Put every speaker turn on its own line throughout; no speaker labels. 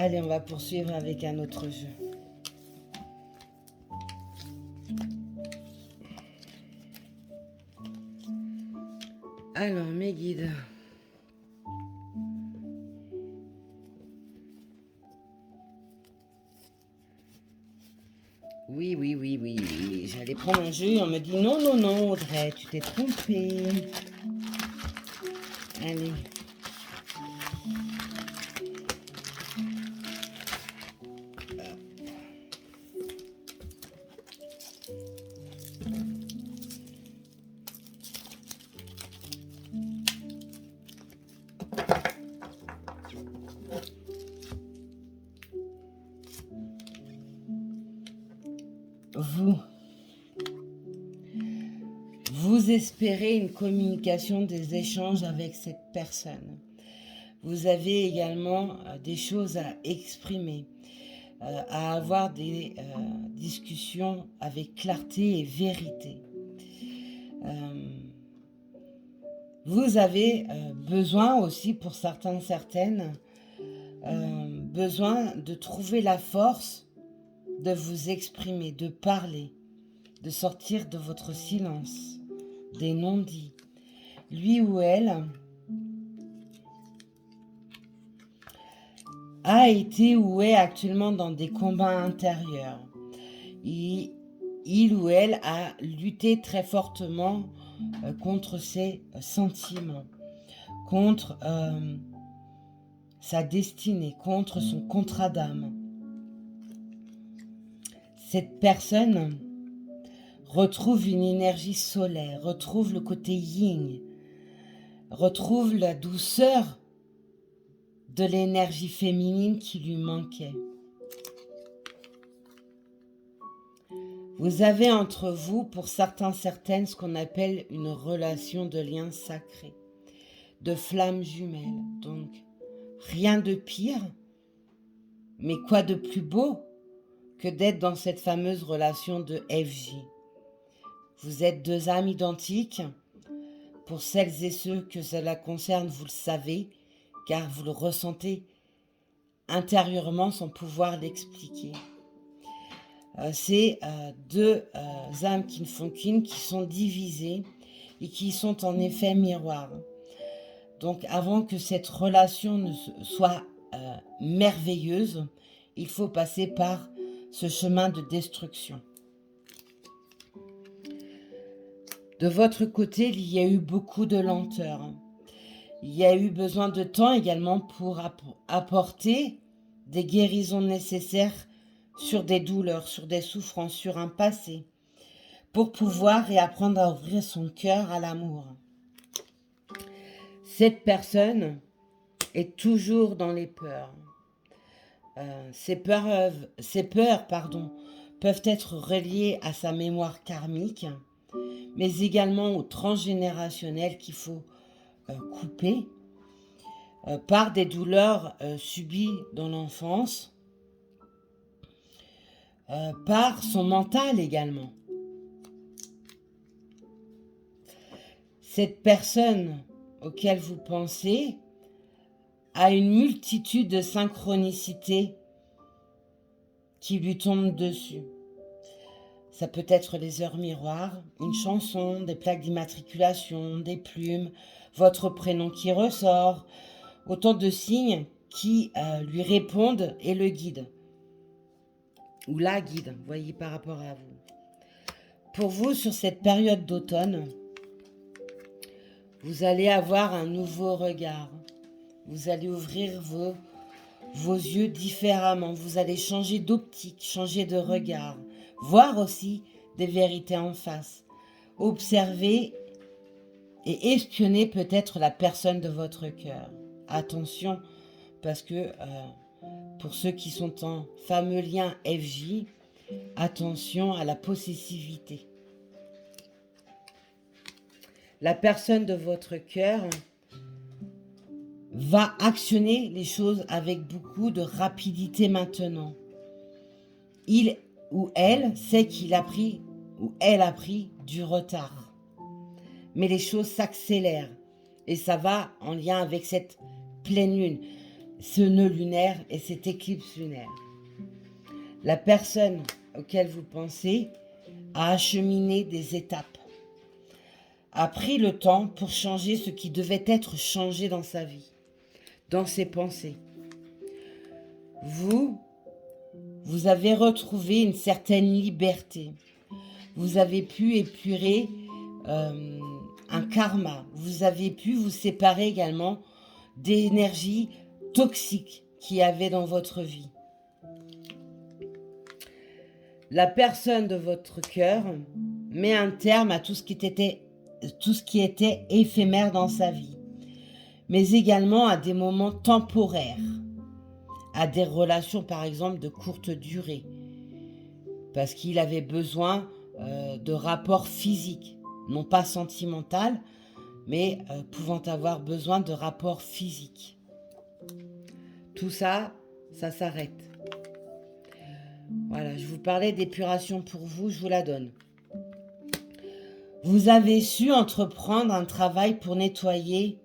Allez, on va poursuivre avec un autre jeu. Alors, mes guides. Oui. J'allais prendre un jeu et on me dit non, Audrey, tu t'es trompée. Allez. Vous espérez une communication, des échanges avec cette personne. Vous avez également des choses à exprimer, à avoir des discussions avec clarté et vérité. Vous avez besoin aussi, pour certains, certaines, besoin de trouver la force de vous exprimer, de parler, de sortir de votre silence, des non-dits. Lui ou elle a été ou est actuellement dans des combats intérieurs. Il ou elle a lutté très fortement contre ses sentiments, contre sa destinée, contre son contrat d'âme. Cette personne retrouve une énergie solaire, retrouve le côté yin, retrouve la douceur de l'énergie féminine qui lui manquait. Vous avez entre vous, pour certains, certaines, ce qu'on appelle une relation de lien sacré, de flammes jumelles. Donc, rien de pire, mais quoi de plus beau que d'être dans cette fameuse relation de FJ. Vous êtes deux âmes identiques. Pour celles et ceux que cela concerne, vous le savez, car vous le ressentez intérieurement sans pouvoir l'expliquer. C'est deux âmes qui ne font qu'une, qui sont divisées et qui sont en effet miroir. Donc avant que cette relation ne soit merveilleuse, il faut passer par ce chemin de destruction. De votre côté, il y a eu beaucoup de lenteur. Il y a eu besoin de temps également pour apporter des guérisons nécessaires sur des douleurs, sur des souffrances, sur un passé, pour pouvoir réapprendre à ouvrir son cœur à l'amour. Cette personne est toujours dans les peurs. Ces peurs, peuvent être reliées à sa mémoire karmique, mais également au transgénérationnel qu'il faut couper par des douleurs subies dans l'enfance, par son mental également. Cette personne auquel vous pensez a une multitude de synchronicités qui lui tombent dessus. Ça peut être les heures miroirs, une chanson, des plaques d'immatriculation, des plumes, votre prénom qui ressort, autant de signes qui lui répondent et le guident. Ou la guide, voyez, par rapport à vous. Pour vous, sur cette période d'automne, vous allez avoir un nouveau regard. Vous allez ouvrir vos yeux différemment. Vous allez changer d'optique, changer de regard. Voir aussi des vérités en face. Observer et espionner peut-être la personne de votre cœur. Attention, parce que pour ceux qui sont en fameux lien FJ, attention à la possessivité. La personne de votre cœur va actionner les choses avec beaucoup de rapidité maintenant. Il ou elle sait qu'il a pris ou elle a pris du retard. Mais les choses s'accélèrent et ça va en lien avec cette pleine lune. ce nœud lunaire et cette éclipse lunaire. La personne auquel vous pensez a acheminé des étapes, a pris le temps pour changer ce qui devait être changé dans sa vie, dans ses pensées. Vous avez retrouvé une certaine liberté. Vous avez pu épurer un karma. Vous avez pu vous séparer également d'énergies toxiques qu'il y avait dans votre vie. La personne de votre cœur met un terme à tout ce qui était éphémère dans sa vie, mais également à des moments temporaires, à des relations par exemple de courte durée, parce qu'il avait besoin de rapports physiques, non pas sentimentaux, mais pouvant avoir besoin de rapports physiques. Tout ça, ça s'arrête. Voilà, je vous parlais d'épuration pour vous, je vous la donne. Vous avez su entreprendre un travail pour nettoyer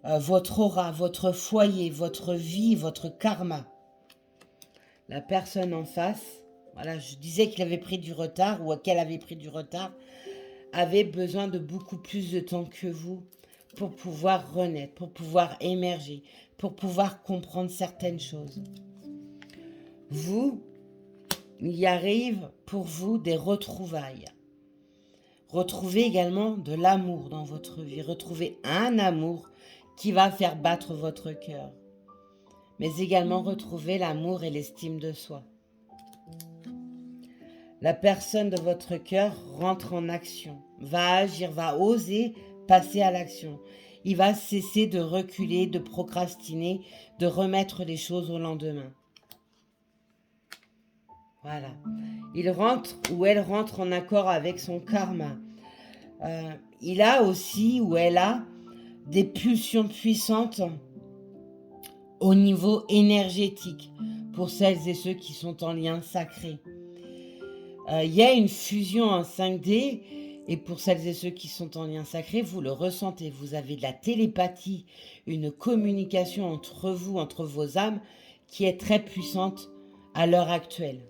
votre aura, votre foyer, votre vie, votre karma. La personne en face, voilà, je disais qu'il avait pris du retard ou qu'elle avait pris du retard, avait besoin de beaucoup plus de temps que vous pour pouvoir renaître, pour pouvoir émerger, pour pouvoir comprendre certaines choses. Vous, il y arrive pour vous des retrouvailles. Retrouvez également de l'amour dans votre vie. Retrouvez un amour qui va faire battre votre cœur. Mais également retrouver l'amour et l'estime de soi. La personne de votre cœur rentre en action, va agir, va oser passer à l'action. Il va cesser de reculer, de procrastiner, de remettre les choses au lendemain. Voilà. Il rentre ou elle rentre en accord avec son karma. Il a aussi ou elle a des pulsions puissantes au niveau énergétique pour celles et ceux qui sont en lien sacré. Il y a une fusion en 5D et pour celles et ceux qui sont en lien sacré, vous le ressentez. Vous avez de la télépathie, une communication entre vous, entre vos âmes qui est très puissante à l'heure actuelle.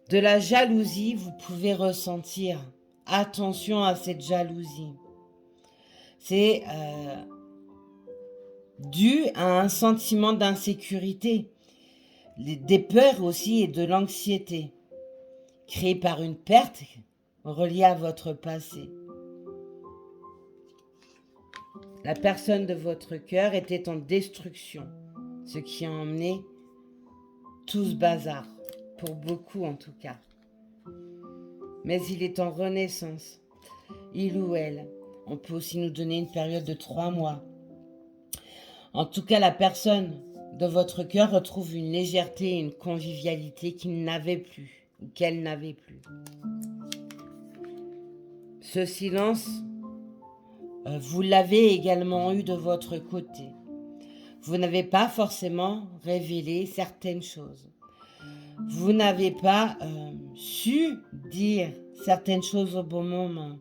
De la jalousie, vous pouvez ressentir. Attention à cette jalousie. C'est dû à un sentiment d'insécurité, des peurs aussi et de l'anxiété, créée par une perte reliée à votre passé. La personne de votre cœur était en destruction, ce qui a emmené tout ce bazar. Pour beaucoup en tout cas. Mais il est en renaissance. Il ou elle. On peut aussi nous donner une période de 3 mois. En tout cas, la personne de votre cœur retrouve une légèreté et une convivialité qu'il n'avait plus, ou qu'elle n'avait plus. Ce silence, vous l'avez également eu de votre côté. Vous n'avez pas forcément révélé certaines choses. Vous n'avez pas su dire certaines choses au bon moment.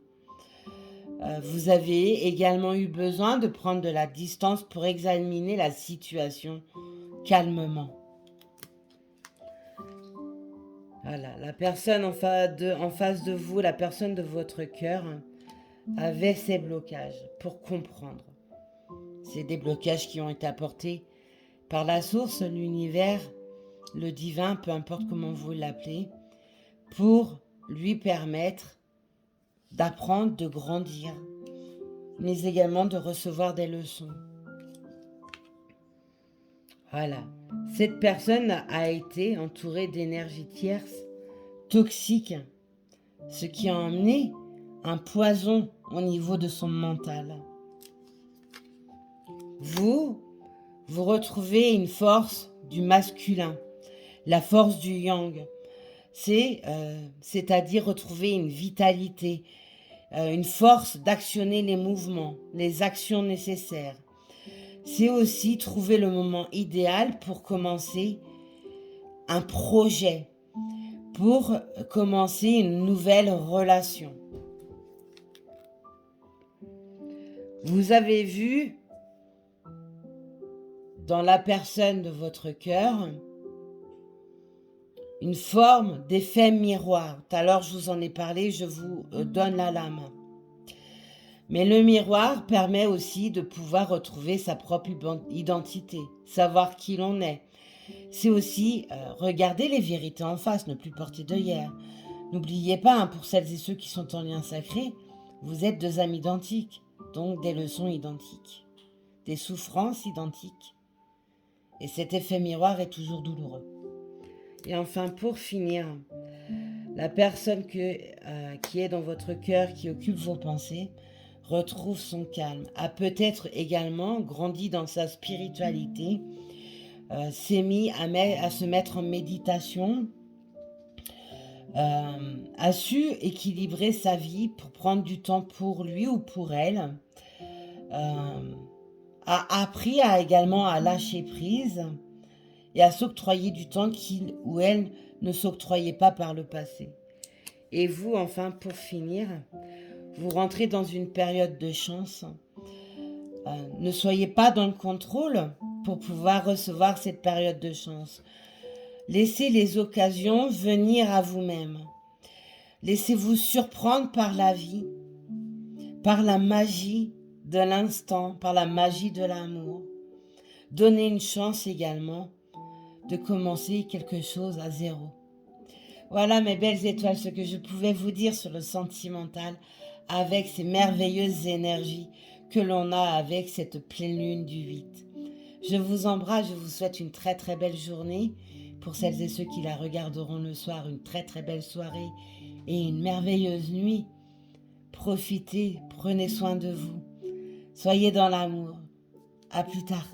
Vous avez également eu besoin de prendre de la distance pour examiner la situation calmement. Voilà, la personne en face de vous, la personne de votre cœur, avait ces blocages pour comprendre. C'est des blocages qui ont été apportés par la source, l'univers, le divin, peu importe comment vous l'appelez, pour lui permettre d'apprendre, de grandir, mais également de recevoir des leçons. Voilà. Cette personne a été entourée d'énergie tierce, toxique, ce qui a emmené un poison au niveau de son mental. Vous retrouvez une force du masculin, la force du yang, c'est-à-dire retrouver une vitalité, une force d'actionner les mouvements, les actions nécessaires. C'est aussi trouver le moment idéal pour commencer un projet, pour commencer une nouvelle relation. Vous avez vu dans la personne de votre cœur une forme d'effet miroir. Tout à l'heure, je vous en ai parlé, je vous donne la lame. Mais le miroir permet aussi de pouvoir retrouver sa propre identité, savoir qui l'on est. C'est aussi regarder les vérités en face, ne plus porter d'œillères. N'oubliez pas, hein, pour celles et ceux qui sont en lien sacré, vous êtes deux âmes identiques, donc des leçons identiques, des souffrances identiques. Et cet effet miroir est toujours douloureux. Et enfin, pour finir, la personne qui est dans votre cœur, qui occupe vos pensées, retrouve son calme, a peut-être également grandi dans sa spiritualité, s'est mis à se mettre en méditation, a su équilibrer sa vie pour prendre du temps pour lui ou pour elle, a appris également à lâcher prise et à s'octroyer du temps qu'il ou elle ne s'octroyait pas par le passé. Et vous, enfin, pour finir, vous rentrez dans une période de chance. Ne soyez pas dans le contrôle pour pouvoir recevoir cette période de chance. Laissez les occasions venir à vous-même. Laissez-vous surprendre par la vie, par la magie de l'instant, par la magie de l'amour. Donnez une chance également de commencer quelque chose à zéro. Voilà mes belles étoiles, ce que je pouvais vous dire sur le sentimental avec ces merveilleuses énergies que l'on a avec cette pleine lune du 8. Je vous embrasse, je vous souhaite une très très belle journée. Pour celles et ceux qui la regarderont le soir, une très très belle soirée et une merveilleuse nuit. Profitez, prenez soin de vous. Soyez dans l'amour. À plus tard.